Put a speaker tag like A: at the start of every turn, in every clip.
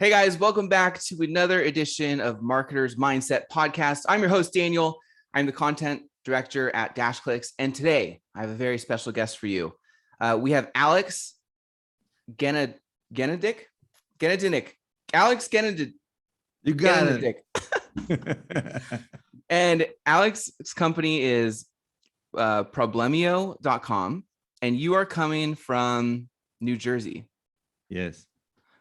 A: Hey guys, welcome back to another edition of Marketers Mindset Podcast. I'm your host, Daniel. I'm the content director at DashClicks. And today I have a very special guest for you. We have Alex Genedinik. Alex Genedinik.
B: You got
A: it. And Alex's company is problemio.com. And you are coming from New Jersey.
B: Yes.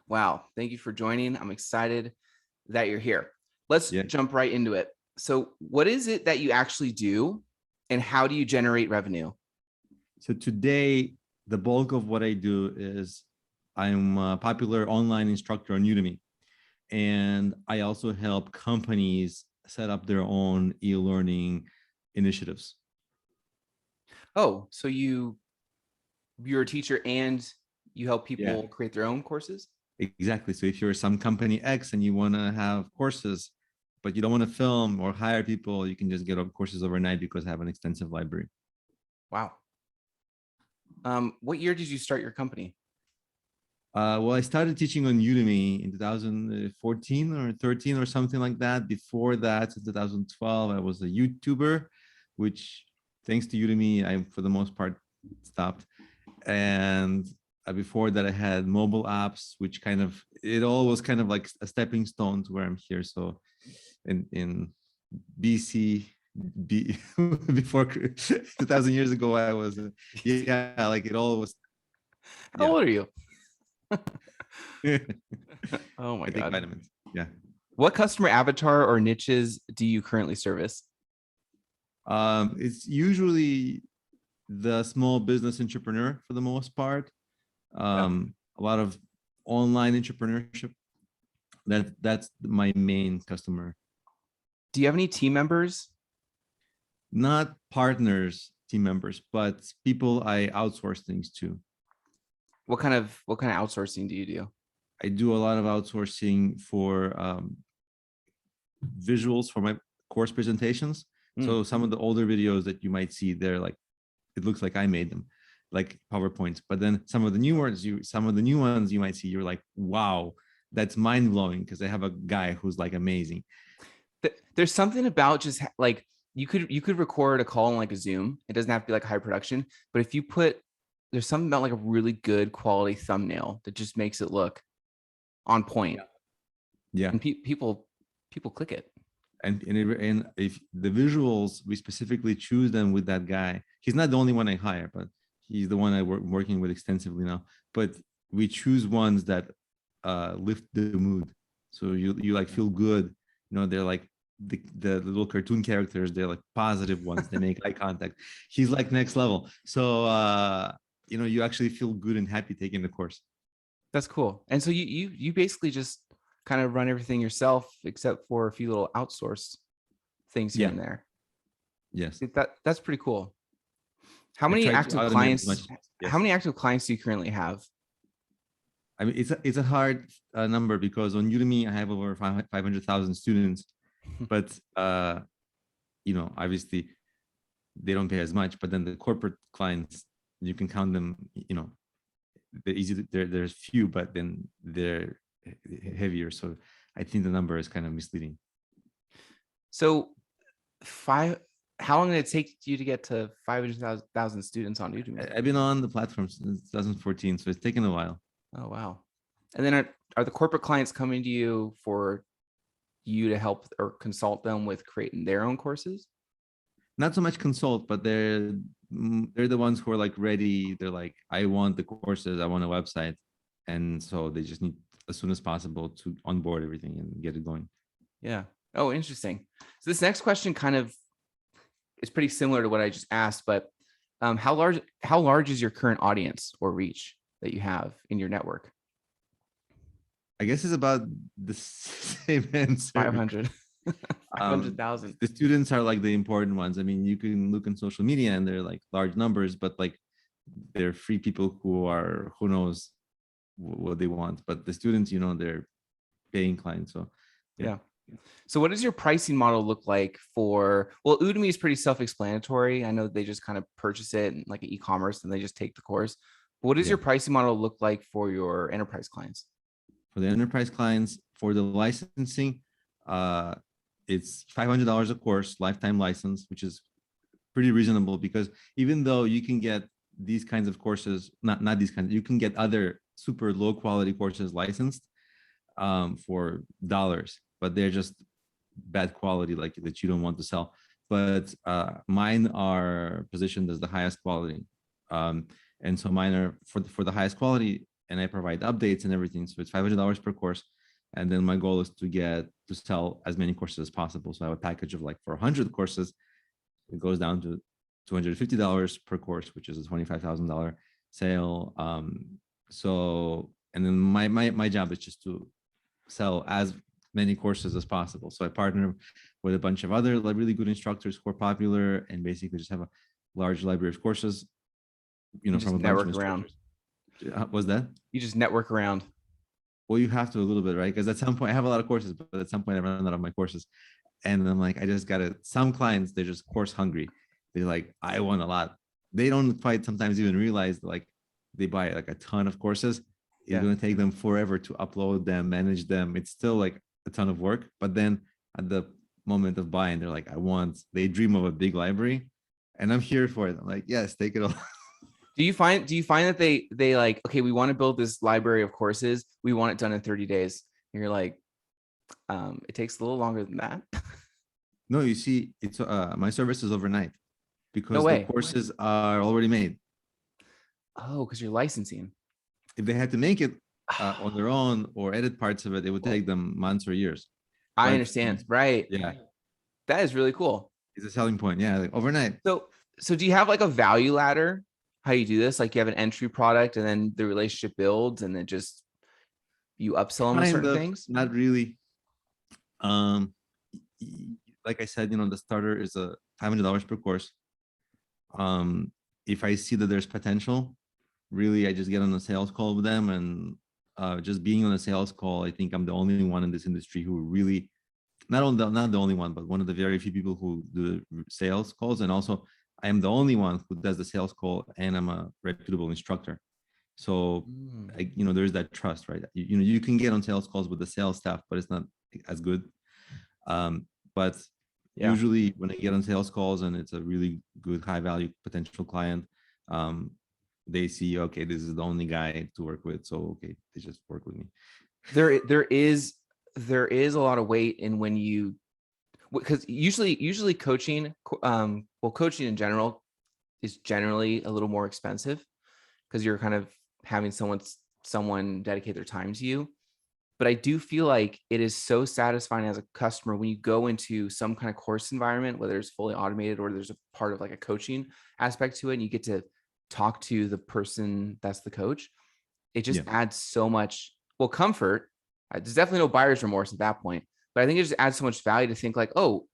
A: Wow. Thank you for joining. I'm excited that you're here. Let's jump right into it. So what is it that you actually do and how do you generate revenue?
B: So today, the bulk of what I do is I'm a popular online instructor on Udemy. And I also help companies set up their own e-learning initiatives.
A: Oh, so you're a teacher and you help people create their own courses?
B: Exactly. So if you're some company X and you want to have courses, but you don't want to film or hire people, you can just get courses overnight because I have an extensive library.
A: Wow. What year did you start your company?
B: Well, I started teaching on Udemy in 2014 or 13 or something like that. Before that, in 2012, I was a YouTuber, which thanks to Udemy, I, for the most part, stopped. And before that, I had mobile apps, which it all was kind of like a stepping stone to where I'm here. So in before 2000 years ago, I was, like it all was.
A: How old are you? Oh my
B: God. I take vitamins. Yeah.
A: What customer avatar or niches do you currently service?
B: It's usually the small business entrepreneur for the most part. A lot of online entrepreneurship. That's my main customer.
A: Do you have any team members?
B: Not partners, team members, but people I outsource things to.
A: What kind of outsourcing do you do?
B: I do a lot of outsourcing for visuals for my course presentations. So some of the older videos that you might see, they're like, it looks like I made them, like PowerPoints. But then some of the new ones you might see, you're like, wow, that's mind blowing because I have a guy who's like amazing.
A: There's something about just like you could record a call on like a Zoom. It doesn't have to be like high production, but if you there's something about like a really good quality thumbnail that just makes it look on point.
B: Yeah.
A: And people click it.
B: And if the visuals, we specifically choose them with that guy. He's not the only one I hire, but he's the one I'm working with extensively now. But we choose ones that lift the mood. So you like feel good. You know, they're like the little cartoon characters. They're like positive ones. They make eye contact. He's like next level. So, you actually feel good and happy taking the course.
A: That's cool. And so you basically just kind of run everything yourself, except for a few little outsourced things here and there.
B: Yes.
A: That's pretty cool. How many active clients?
B: Yes.
A: How many active clients do you currently have?
B: I mean, it's a hard number because on Udemy I have over 500,000 students, but obviously they don't pay as much. But then the corporate clients, you can count them. They're easy. There's few, but then they're heavier. So I think the number is kind of misleading.
A: So how long did it take you to get to 500,000 students on Udemy?
B: I've been on the platform since 2014, so it's taken a while.
A: Oh, wow. And then are the corporate clients coming to you for you to help or consult them with creating their own courses?
B: Not so much consult, but they're the ones who are like ready. They're like, I want the courses, I want a website. And so they just need as soon as possible to onboard everything and get it going.
A: Yeah. Oh, interesting. So this next question kind of is pretty similar to what I just asked, but how large is your current audience or reach that you have in your network?
B: I guess it's about the same answer.
A: 500. 500,000.
B: The students are like the important ones. I mean, you can look on social media and they're like large numbers, but like they're free people who knows what they want. But the students, they're paying clients. So
A: yeah. So what does your pricing model look like Udemy is pretty self-explanatory. I know they just kind of purchase it and like e-commerce and they just take the course. But what does your pricing model look like for your enterprise clients?
B: For the enterprise clients, for the licensing, it's $500 a course, lifetime license, which is pretty reasonable, because even though you can get these kinds of courses, not these kinds, you can get other super low quality courses licensed for dollars, but they're just bad quality, like that you don't want to sell. But mine are positioned as the highest quality, and so mine are for the highest quality, and I provide updates and everything. So it's $500 per course, and then my goal is to sell as many courses as possible. So I have a package of like for 100 courses, it goes down to $250 per course, which is a $25,000 sale. So, and then my job is just to sell as many courses as possible. So I partner with a bunch of other like really good instructors who are popular, and basically just have a large library of courses,
A: From a bunch of instructors.
B: Was that?
A: You just network around.
B: Well, you have to a little bit, right? Because at some point I have a lot of courses, but at some point I run out of my courses. And I'm like, I just gotta, some clients, they're just course hungry. They're like, I want a lot. They don't quite sometimes even realize like they buy like a ton of courses. It's going to take them forever to upload them, manage them. It's still like a ton of work. But then at the moment of buying, they're like, they dream of a big library, and I'm here for it. I'm like, yes, take it all.
A: Do you find that they like, okay, we want to build this library of courses. We want it done in 30 days. And you're like, it takes a little longer than that.
B: No, you see, it's my service is overnight, because
A: No way.
B: the courses are already made.
A: Oh, because you're licensing.
B: If they had to make it on their own or edit parts of it, it would take them months or years.
A: I understand. Right.
B: Yeah.
A: That is really cool.
B: It's a selling point. Yeah. Like overnight.
A: So do you have like a value ladder? How you do this? Like you have an entry product, and then the relationship builds, and then just you upsell them certain things?
B: Not really. Like I said, the starter is a $500 per course. If I see that there's potential, really, I just get on a sales call with them, and just being on a sales call, I think I'm the only one in this industry who really, not the only one, but one of the very few people who do sales calls. And also I am the only one who does the sales call, and I'm a reputable instructor. So, there's that trust, right? You can get on sales calls with the sales staff, but it's not as good. But usually when I get on sales calls and it's a really good, high value potential client, they see, okay, this is the only guy to work with. So, okay, they just work with me.
A: There is a lot of weight in when you, because usually coaching, coaching in general is generally a little more expensive, because you're kind of having someone dedicate their time to you. But I do feel like it is so satisfying as a customer when you go into some kind of course environment, whether it's fully automated or there's a part of like a coaching aspect to it, and you get to talk to the person that's the coach. It just adds so much, comfort. There's definitely no buyer's remorse at that point, but I think it just adds so much value to think like, oh,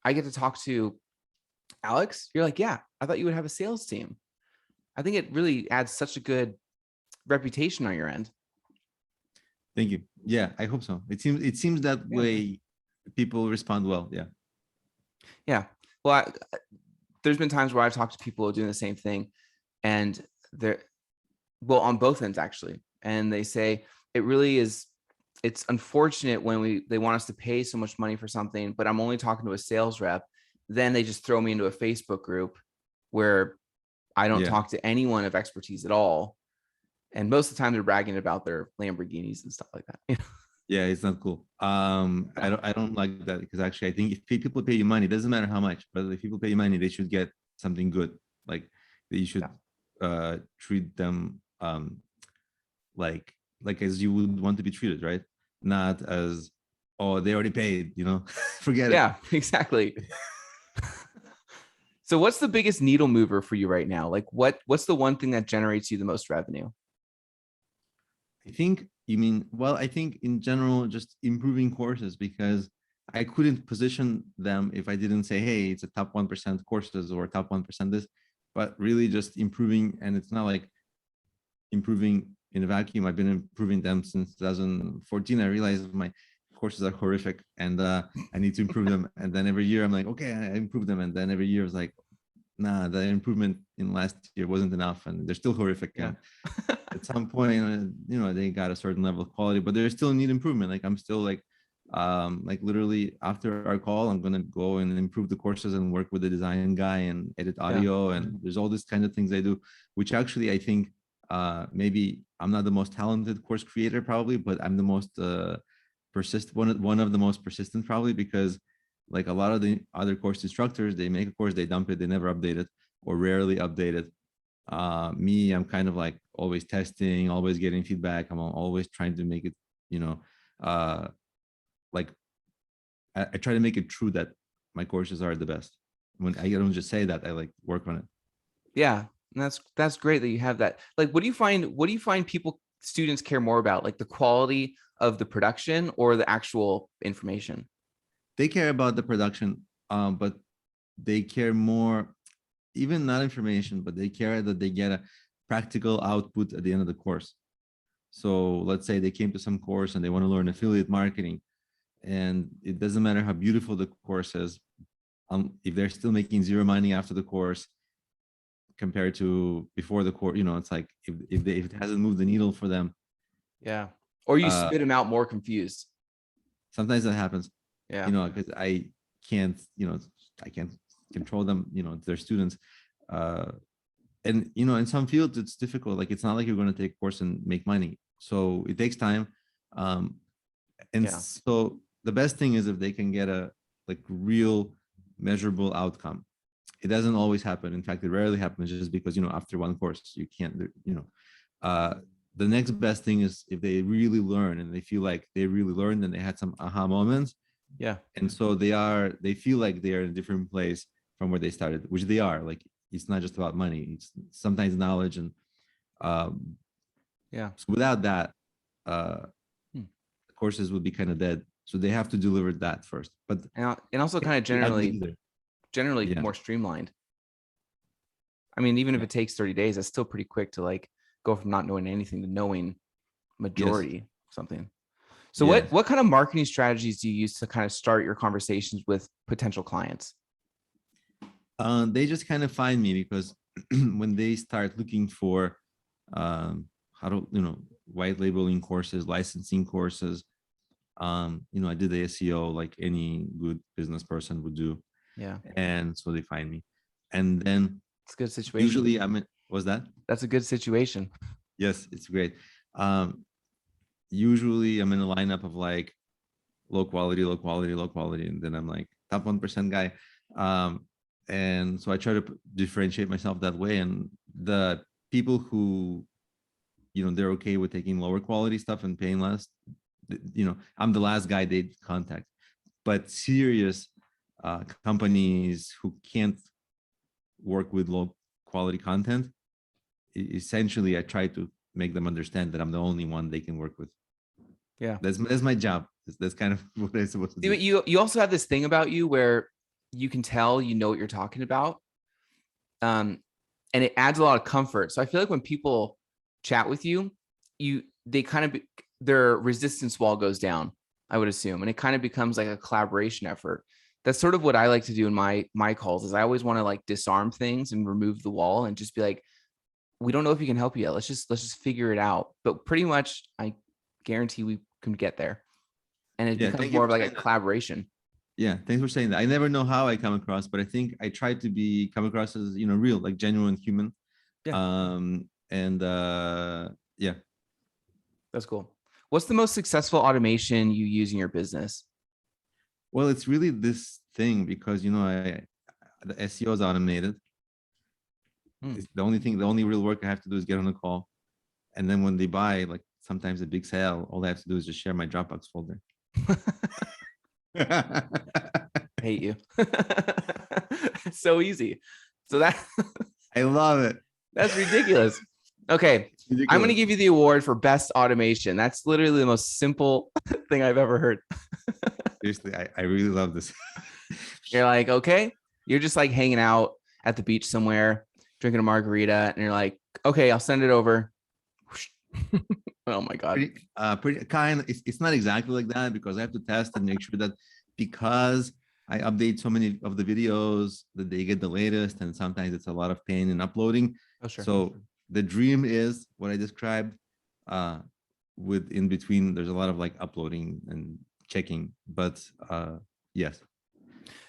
A: I get to talk to Alex. You're like, yeah, I thought you would have a sales team. I think it really adds such a good reputation on your end.
B: Thank you. Yeah, I hope so. It seems that way. People respond well. Yeah.
A: Yeah. Well, there's been times where I've talked to people doing the same thing, and on both ends actually. And they say it really is, it's unfortunate when they want us to pay so much money for something, but I'm only talking to a sales rep. Then they just throw me into a Facebook group where I don't talk to anyone of expertise at all. And most of the time they're bragging about their Lamborghinis and stuff like that.
B: Yeah, it's not cool. I don't like that, because actually I think if people pay you money, it doesn't matter how much, but if people pay you money, they should get something good. Like you should treat them like as you would want to be treated, right? Not as, oh, they already paid, forget it.
A: Yeah, exactly. So what's the biggest needle mover for you right now? Like what's the one thing that generates you the most revenue?
B: I think I think in general, just improving courses, because I couldn't position them if I didn't say, hey, it's a top 1% courses or top 1% this, but really just improving. And it's not like improving in a vacuum. I've been improving them since 2014. I realized my courses are horrific, and I need to improve them. And then every year I'm like, okay, I improve them. And then every year it's like, nah, the improvement in last year wasn't enough, and they're still horrific.
A: Yeah.
B: And at some point, they got a certain level of quality, but they still need improvement. Like I'm still like literally after our call, I'm gonna go and improve the courses and work with the design guy and edit
A: Yeah.
B: audio. And there's all this kind of things I do, which actually I think maybe I'm not the most talented course creator probably, but I'm the most persistent one of the most persistent probably, because like a lot of the other course instructors, they make a course, they dump it, they never update it or rarely update it. Me, I'm kind of like always testing, always getting feedback. I'm always trying to make it, uh like I try to make it true that my courses are the best. When I don't just say that, I like work on it.
A: Yeah. And that's great that you have that. Like, what do you find students care more about, like the quality of the production or the actual information?
B: They care about the production, but they care more, even not information, but they care that they get a practical output at the end of the course. So let's say they came to some course and they want to learn affiliate marketing, and it doesn't matter how beautiful the course is, if they're still making zero money after the course compared to before the course, it's like if it hasn't moved the needle for them.
A: Yeah. Or you
B: uh
A: spit them out more confused.
B: Sometimes that happens,
A: Yeah.
B: because can't I can't control them, their students. And in some fields it's difficult. Like it's not like you're going to take a course and make money, so it takes time. And
A: Yeah.
B: so the best thing is if they can get a like real measurable outcome. It doesn't always happen. In fact, it rarely happens, just because after one course you can't uh the next best thing is if they really learn and they feel like they really learned and they had some aha moments.
A: Yeah.
B: And so they feel like they are in a different place from where they started, which they are. Like it's not just about money, it's sometimes knowledge. And
A: Yeah.
B: so without that, uh
A: Hmm.
B: courses would be kind of dead. So they have to deliver that first. But
A: And also kind of generally
B: yeah,
A: more streamlined. I mean, even if
B: yeah.
A: it takes 30 days, that's still pretty quick to like go from not knowing anything to knowing
B: Yes.
A: majority something. So
B: Yes.
A: what kind of marketing strategies do you use to kind of start your conversations with potential clients?
B: They just kind of find me because when they start looking for how to white labeling courses, licensing courses, I did the SEO like any good business person would do.
A: Yeah.
B: And so they find me. And then
A: It's a good situation.
B: usually was that?
A: That's a good situation.
B: Yes, it's great. Usually I'm in a lineup of like low quality, low quality, low quality, and then I'm like top 1% guy. And so I try to differentiate myself that way. And the people who, they're okay with taking lower quality stuff and paying less, I'm the last guy they'd contact. But serious companies who can't work with low quality content, essentially I try to make them understand that I'm the only one they can work with.
A: Yeah.
B: That's my job. That's kind of what I'm supposed to do.
A: But you also have this thing about you where you can tell you know what you're talking about. And it adds a lot of comfort. So I feel like when people chat with you, they kind of their resistance wall goes down, I would assume, and it kind of becomes like a collaboration effort. That's sort of what I like to do in my calls. Is I always want to like disarm things and remove the wall and just be like, we don't know if you can help you yet. Let's just figure it out. But pretty much, I guarantee we can get there, and it becomes more of like a collaboration.
B: Yeah, thanks for saying that. I never know how I come across, but I think I try to come across as real, like genuine human.
A: Yeah.
B: And yeah.
A: That's cool. What's the most successful automation you use in your business?
B: Well, it's really this thing because the SEO is automated. It's the only real work I have to do is get on a call, and then when they buy, like sometimes a big sale, all I have to do is just share my Dropbox folder.
A: Hate you. It's so easy. So
B: I love it.
A: That's ridiculous. Okay.
B: Ridiculous.
A: I'm going to give you the award for best automation. That's literally the most simple thing I've ever heard.
B: Seriously, I really love this.
A: You're like, okay, you're just like hanging out at the beach somewhere, drinking a margarita, and you're like, okay, I'll send it over. Oh my God.
B: Pretty kind. It's not exactly like that because I have to test and make sure that because I update so many of the videos that they get the latest, and sometimes it's a lot of pain in uploading.
A: Oh, sure.
B: So the dream is what I described. With in between, there's a lot of like uploading and checking, but yes.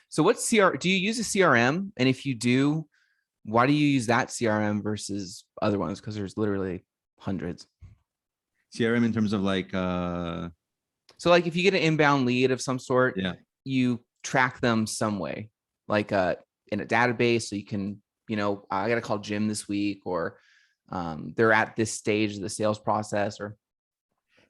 A: So do you use a CRM? And if you do, why do you use that CRM versus other ones? Because there's literally hundreds.
B: CRM in terms of like
A: So like if you get an inbound lead of some sort,
B: yeah.
A: you track them some way, like in a database, so you can, I got to call Jim this week, or they're at this stage of the sales process, or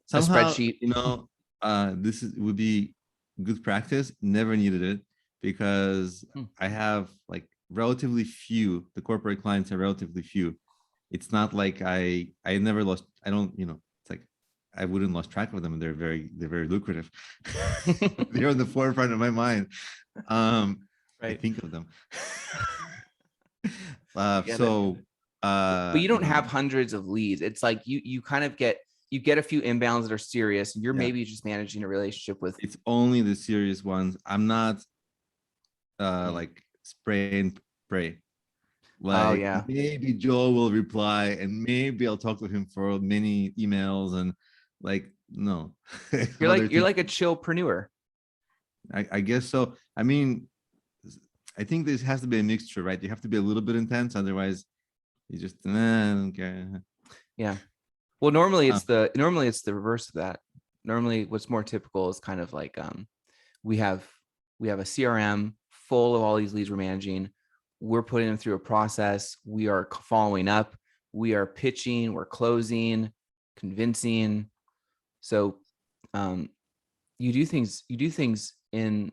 B: Somehow,
A: a spreadsheet.
B: this would be good practice. Never needed it because I have like relatively few. The corporate clients are relatively few. It's not like I never lost. I don't, it's like I wouldn't lost track of them, and they're very lucrative. They're on the forefront of my mind.
A: Right.
B: I think of them.
A: But you don't have hundreds of leads. It's like you kind of get a few inbounds that are serious, and you're maybe just managing a relationship with.
B: It's only the serious ones. I'm not like spray and pray. Like maybe Joe will reply, and maybe I'll talk to him for many emails, and like no.
A: You're like a chillpreneur.
B: I guess so. I mean, I think this has to be a mixture, right? You have to be a little bit intense, otherwise you just I don't care.
A: Yeah. Well, normally it's the reverse of that. Normally what's more typical is kind of like we have a CRM full of all these leads we're managing. We're putting them through a process. We are following up. We are pitching. We're closing, convincing. So you do things in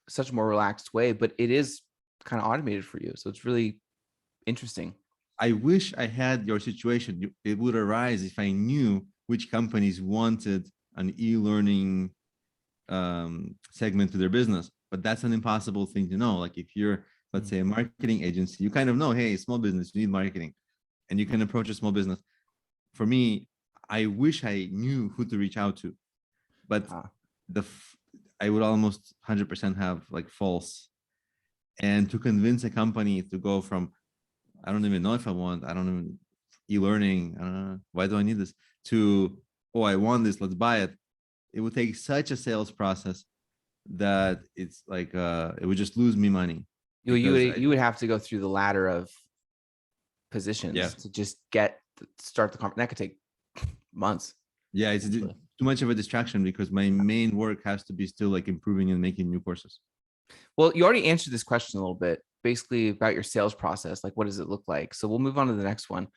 A: such a more relaxed way, but it is kind of automated for you. So it's really interesting.
B: I wish I had your situation. It would arise if I knew which companies wanted an e-learning segment to their business, but that's an impossible thing to know. Like if you're, let's say, a marketing agency, you kind of know, hey, small business, you need marketing, and you can approach a small business. For me, I wish I knew who to reach out to, but I would almost 100% have like false. And to convince a company to go from, I don't even know if I want, I don't even e-learning, I don't know, why do I need this, to, oh, I want this, let's buy it. It would take such a sales process that it's like it would just lose me money.
A: You would have to go through the ladder of positions to just start the conversation. That could take months.
B: Yeah, it's too much of a distraction because my main work has to be still like improving and making new courses.
A: Well, you already answered this question a little bit, basically about your sales process. Like, what does it look like? So we'll move on to the next one.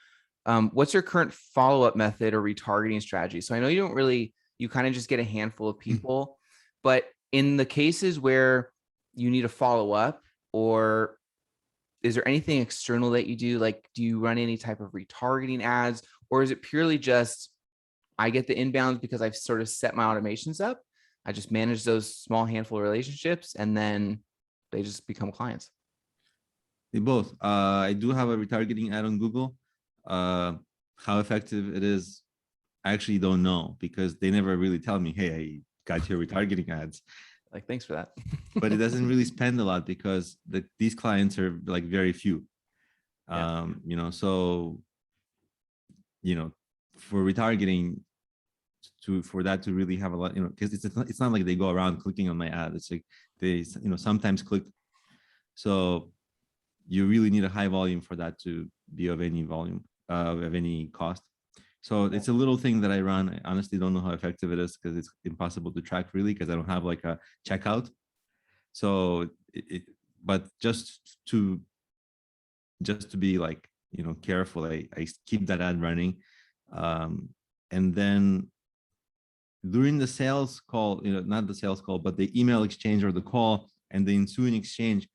A: What's your current follow-up method or retargeting strategy? So I know you kind of just get a handful of people, but in the cases where you need a follow-up, or is there anything external that you do? Like, do you run any type of retargeting ads, or is it purely just, I get the inbounds because I've sort of set my automations up. I just manage those small handful of relationships, and then they just become clients?
B: Both. I do have a retargeting ad on Google. How effective it is, I actually don't know because they never really tell me, hey, I got your retargeting ads.
A: Like, thanks for that.
B: But it doesn't really spend a lot because these clients are like very few. So, for retargeting, for that to really have a lot, because it's not like they go around clicking on my ad. It's like they, sometimes click. So you really need a high volume for that to be of any volume, of any cost. So it's a little thing that I run. I honestly don't know how effective it is because it's impossible to track really, because I don't have like a checkout. So but just to be like, careful, I keep that ad running. And then during the sales call, not the sales call, but the email exchange or the call and the ensuing exchange,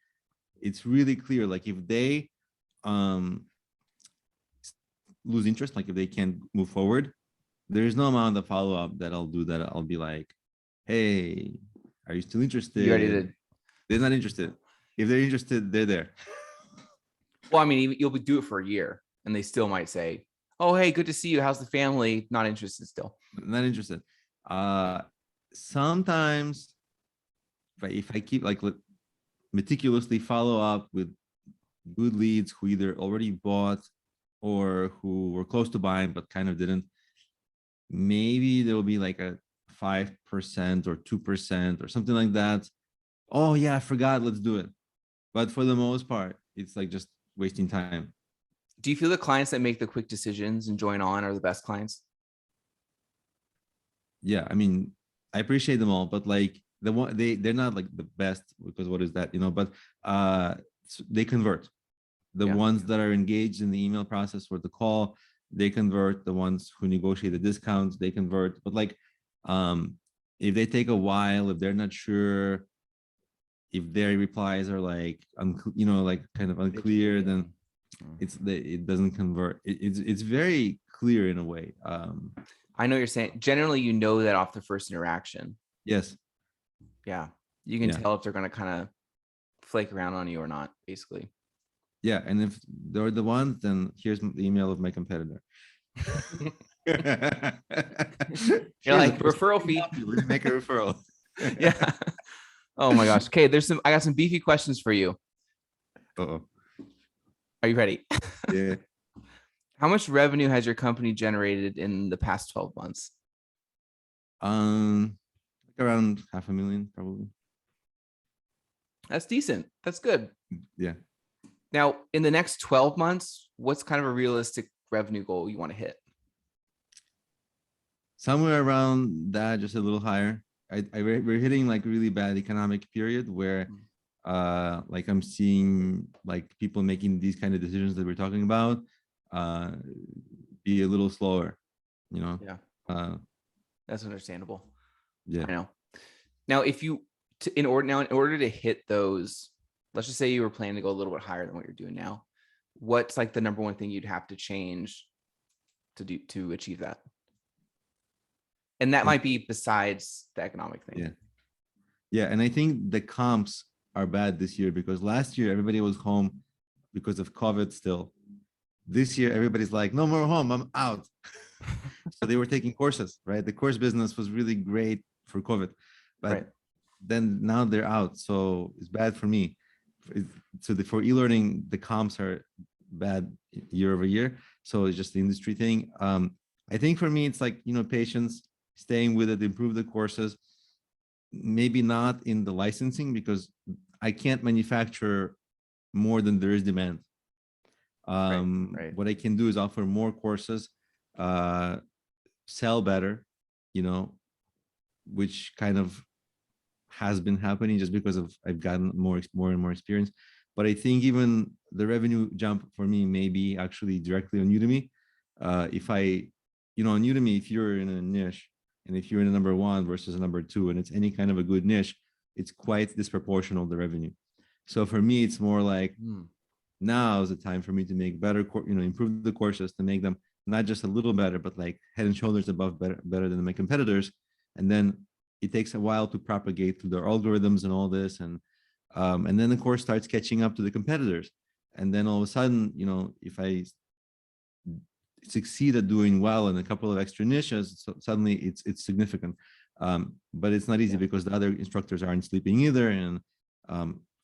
B: it's really clear. Like if they lose interest, like if they can't move forward, there's no amount of follow-up that I'll do that I'll be like, hey, are you still interested?
A: You already did.
B: They're not interested. If they're interested, they're there.
A: Well, I mean, you'll do it for a year and they still might say, oh, hey, good to see you. How's the family? Not interested still.
B: Not interested. Sometimes if I keep like, meticulously follow up with good leads who either already bought or who were close to buying but kind of didn't, maybe there will be like a 5% or 2% or something like that. Oh yeah, I forgot, let's do it. But for the most part, it's like just wasting time.
A: Do you feel the clients that make the quick decisions and join on are the best clients?
B: Yeah, I mean, I appreciate them all, but like the one they're not like the best, because what is that, but they convert. The
A: Yeah.
B: ones that are engaged in the email process or the call, they convert. The ones who negotiate the discounts, they convert. But like, if they take a while, if they're not sure, if their replies are like, like kind of unclear, then it doesn't convert. It's very clear in a way.
A: I know you're saying generally, that off the first interaction.
B: Yes.
A: Yeah. You can
B: Yeah.
A: tell if they're going to kind of flake around on you or not, basically.
B: Yeah. And if they're the ones, then here's the email of my competitor.
A: You're like, referral fee.
B: Make a referral.
A: Yeah. Oh my gosh. Okay. I got some beefy questions for you.
B: Uh-oh.
A: Are you ready?
B: Yeah.
A: How much revenue has your company generated in the past 12 months?
B: Like around 500,000, probably.
A: That's decent. That's good.
B: Yeah.
A: Now, in the next 12 months, what's kind of a realistic revenue goal you want to hit?
B: Somewhere around that, just a little higher. We're hitting like really bad economic period where like I'm seeing like people making these kind of decisions that we're talking about be a little slower,
A: Yeah. That's understandable.
B: Yeah.
A: I know. Now, if you in order to hit those, let's just say you were planning to go a little bit higher than what you're doing now, what's like the number one thing you'd have to change to achieve that? And that might be besides the economic thing.
B: Yeah. Yeah. And I think the comps are bad this year because last year everybody was home because of COVID still. This year, everybody's like, no more home, I'm out. So they were taking courses, right? The course business was really great for COVID, but then now they're out. So it's bad for me. So for e-learning, the comps are bad year over year. So it's just the industry thing. I think for me, it's like, patience, staying with it, improve the courses, maybe not in the licensing because I can't manufacture more than there is demand. What I can do is offer more courses, sell better, which kind of has been happening just because I've gotten more and more experience. But I think even the revenue jump for me may be actually directly on Udemy. If I, on Udemy, if you're in a niche and if you're in a number one versus a number two, and it's any kind of a good niche, it's quite disproportional, the revenue. So for me, it's more like, now is the time for me to make better, improve the courses to make them not just a little better, but like head and shoulders above better than my competitors. And then it takes a while to propagate through their algorithms and all this. And then the course starts catching up to the competitors. And then all of a sudden, if I succeed at doing well in a couple of extra niches, so suddenly it's significant. But it's not easy because the other instructors aren't sleeping either. And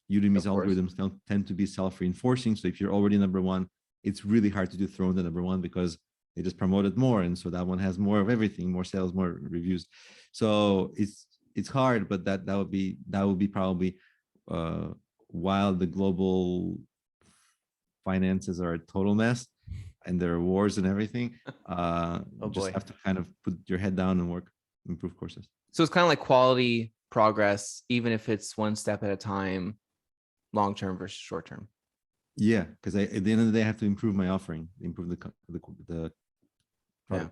B: Udemy's algorithms don't tend to be self-reinforcing. So if you're already number one, it's really hard to dethrone the number one because they just promoted more. And so that one has more of everything, more sales, more reviews. So it's hard, but that would be probably while the global finances are a total mess and there are wars and everything, just have to kind of put your head down and work, improve courses.
A: So it's kind of like quality progress, even if it's one step at a time, long-term versus short-term.
B: Yeah, because at the end of the day, I have to improve my offering, improve the product.
A: Yeah.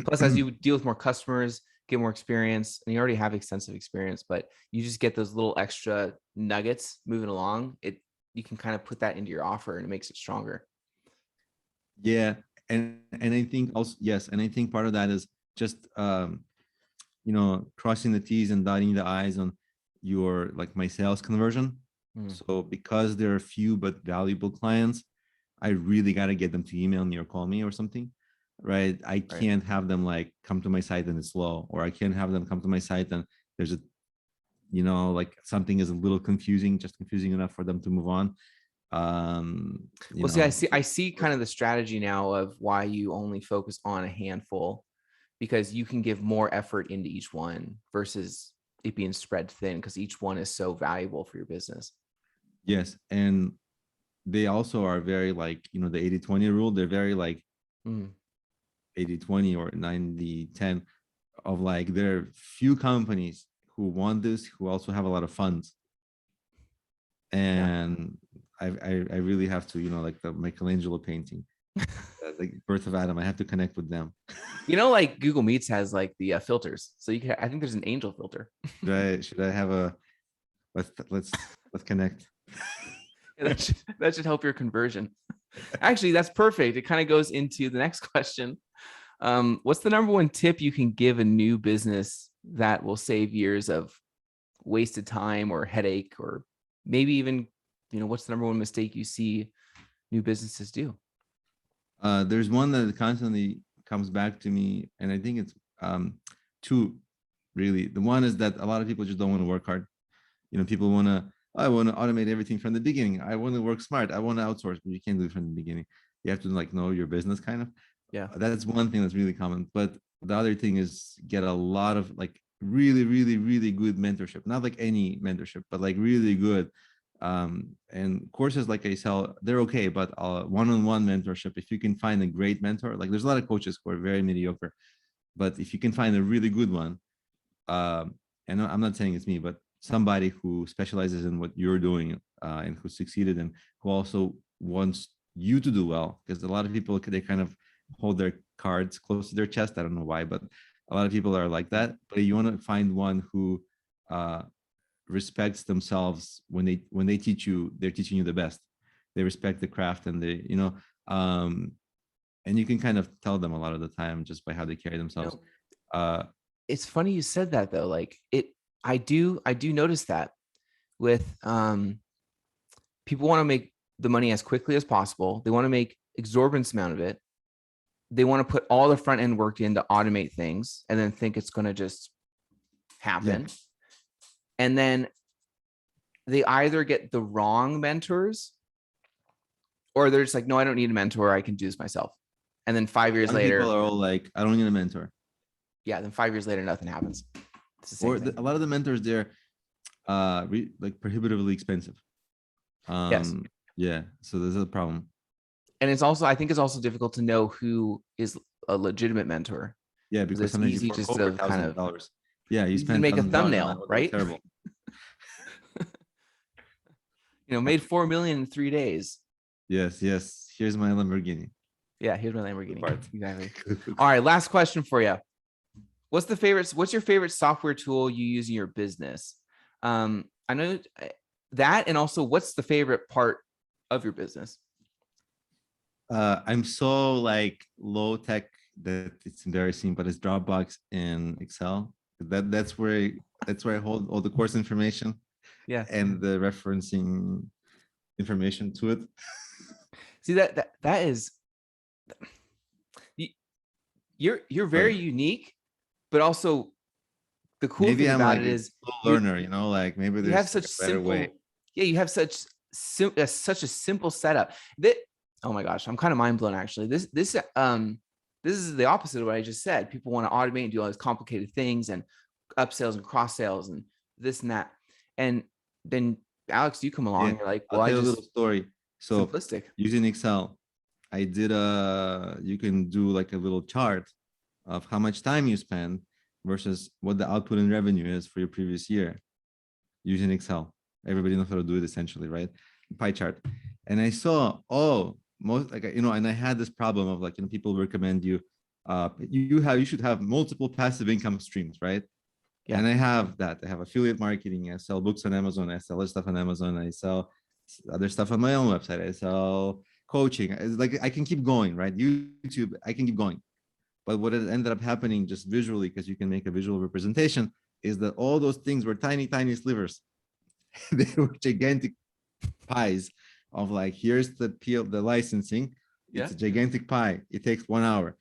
A: Plus, as you deal with more customers, get more experience, and you already have extensive experience, but you just get those little extra nuggets moving along. You can kind of put that into your offer and it makes it stronger.
B: Yeah, and I think also and I think part of that is just crossing the T's and dotting the I's on your my sales conversion. So because there are few but valuable clients, I really got to get them to email me or call me or something, right? I can't have them come to my site and it's slow, or I can't have them come to my site and there's a like something is a little confusing, just confusing enough for them to move on.
A: Well, see, I see kind of the strategy now of why you only focus on a handful, because you can give more effort into each one versus it being spread thin, because each one is so valuable for your business.
B: Yes. And they also are very like, the 80-20 rule. They're very like 80-20 or 90-10 of like, there are few companies who want this, who also have a lot of funds. And I really have to, like the Michelangelo painting, the birth of Adam, I have to connect with them.
A: Like Google Meets has like the filters. So you can, I think there's an angel filter.
B: Should I have a, let's connect.
A: That should help your conversion. Actually, that's perfect. It kind of goes into the next question. What's the number one tip you can give a new business that will save years of wasted time or headache, or maybe even, what's the number one mistake you see new businesses do?
B: There's one that constantly comes back to me, and I think it's two, really. The one is that a lot of people just don't want to work hard. People I want to automate everything from the beginning. I want to work smart. I want to outsource, but you can't do it from the beginning. You have to like know your business kind of.
A: Yeah.
B: That's one thing that's really common. But the other thing is get a lot of like really, really, really good mentorship. Not like any mentorship, but like really good. And courses like I sell, they're okay, but one-on-one mentorship, if you can find a great mentor, like there's a lot of coaches who are very mediocre, but if you can find a really good one, and I'm not saying it's me, but somebody who specializes in what you're doing, and who succeeded and who also wants you to do well, because a lot of people, they kind of hold their cards close to their chest. I don't know why, but a lot of people are like that. But you want to find one who respects themselves. When they teach you, they're teaching you the best. They respect the craft, and and you can kind of tell them a lot of the time just by how they carry themselves.
A: It's funny you said that though. Like I do notice that with people want to make the money as quickly as possible. They want to make exorbitant amount of it. They want to put all the front end work in to automate things and then think it's going to just happen. Yeah. And then they either get the wrong mentors, or they're just like, no, I don't need a mentor. I can do this myself. And then 5 years later,
B: people are all like, I don't need a mentor.
A: Yeah. Then 5 years later, nothing happens.
B: It's the same thing. A lot of the mentors, they're like prohibitively expensive.
A: Yes.
B: Yeah. So there's a problem.
A: And it's also, I think it's also difficult to know who is a legitimate mentor.
B: Yeah, because
A: it's easy just to kind of
B: dollars. Yeah, you spend
A: make a thumbnail, right?
B: Terrible.
A: Made 4 million in 3 days.
B: Yes. Here's my Lamborghini.
A: Yeah, here's my Lamborghini. Exactly. All right, last question for you. What's your favorite software tool you use in your business? I know that, and also what's the favorite part of your business?
B: I'm so like low tech that it's embarrassing, but it's Dropbox and Excel. That's where I hold all the course information.
A: Yeah.
B: And the referencing information to it.
A: See, that is, you're very unique, but also the cool thing about it is
B: a learner, like maybe there's
A: you have such a better way. Yeah, you have such a simple setup that, oh my gosh, I'm kind of mind blown actually. This is the opposite of what I just said. People want to automate and do all these complicated things and upsells and cross sales and this and that. And then Alex, you come along and you're like, well,
B: I'll tell you a little story. So
A: simplistic.
B: Using Excel, I did you can do like a little chart of how much time you spend versus what the output and revenue is for your previous year using Excel. Everybody knows how to do it essentially, right? Pie chart. And I saw, most like, and I had this problem of like, people recommend you, you should have multiple passive income streams, right? Yeah. And I have that. I have affiliate marketing. I sell books on Amazon. I sell other stuff on Amazon. I sell other stuff on my own website. I sell coaching. It's like I can keep going, right? YouTube, I can keep going. But what it ended up happening just visually, because you can make a visual representation, is that all those things were tiny, tiny slivers. They were gigantic pies of like, here's the licensing. Yeah. It's a gigantic pie. It takes 1 hour.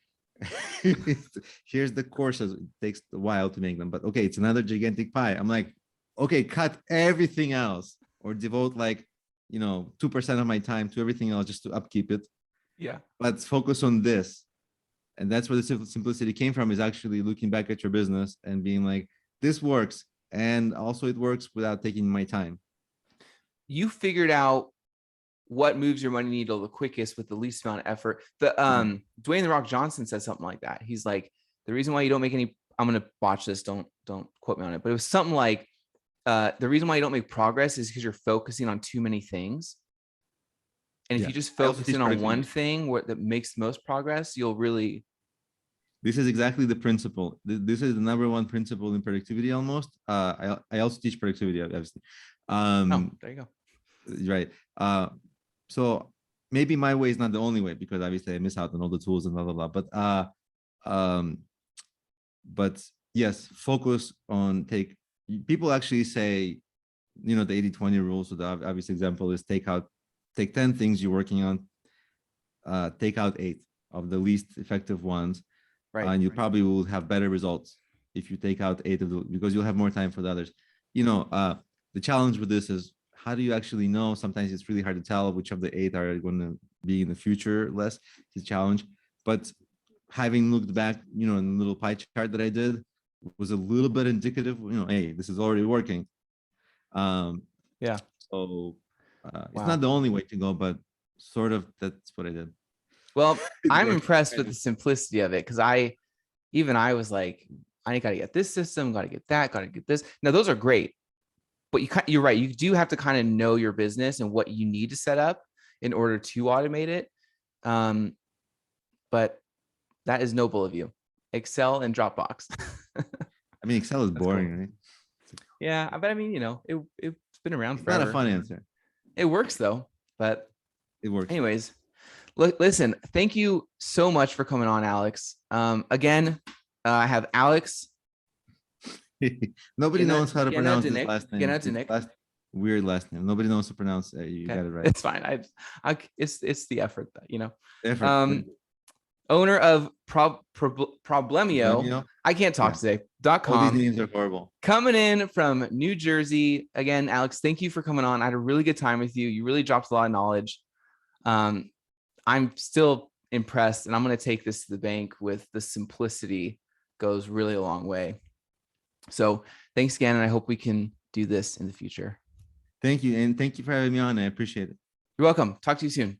B: Here's the courses. It takes a while to make them, but okay, it's another gigantic pie. I'm like, okay, cut everything else or devote like, 2% of my time to everything else just to upkeep it.
A: Yeah.
B: Let's focus on this. And that's where the simplicity came from, is actually looking back at your business and being like, this works. And also it works without taking my time.
A: You figured out what moves your money needle the quickest with the least amount of effort. The Dwayne The Rock Johnson said something like that. He's like, the reason why you don't make any, I'm gonna botch this, don't quote me on it, but it was something like the reason why you don't make progress is because you're focusing on too many things. And if you just focus in on one thing that makes the most progress, you'll really.
B: This is exactly the principle. This is the number one principle in productivity almost. I also teach productivity, obviously.
A: Oh, there you go.
B: Right. So maybe my way is not the only way, because obviously I miss out on all the tools and blah, blah, blah. But yes, focus on people actually say, the 80-20 rule. So the obvious example is take 10 things you're working on, take out 8 of the least effective ones. Right. And you probably will have better results if you take out 8 of them, because you'll have more time for the others. The challenge with this is, how do you actually know? Sometimes it's really hard to tell which of the 8 are going to be in the future less. It's a challenge. But having looked back, in the little pie chart that I did, was a little bit indicative, hey, this is already working.
A: Yeah.
B: So it's not the only way to go, but sort of that's what I did.
A: Well, I'm impressed with the simplicity of it, because I was like, I got to get this system, got to get that, got to get this. Now, those are great, but you're right. You do have to kind of know your business and what you need to set up in order to automate it. But that is noble of you. Excel and Dropbox.
B: I mean, Excel is boring, cool. Right?
A: Yeah, but I mean, it's been around forever.
B: Not a fun answer.
A: It works though, but
B: it works.
A: Anyways, listen, thank you so much for coming on, Alex. Again, I have Alex.
B: Nobody knows how to pronounce his
A: last name. Genedinik.
B: Weird last name. Nobody knows to pronounce it. You got it right.
A: It's fine. It's the effort that, owner of Problemio. I can't talk today. .com.
B: All these names are horrible.
A: Coming in from New Jersey. Again, Alex, thank you for coming on. I had a really good time with you. You really dropped a lot of knowledge. I'm still impressed, and I'm going to take this to the bank with the simplicity. Goes really a long way. So thanks again, and I hope we can do this in the future.
B: Thank you, and thank you for having me on. I appreciate it.
A: You're welcome. Talk to you soon.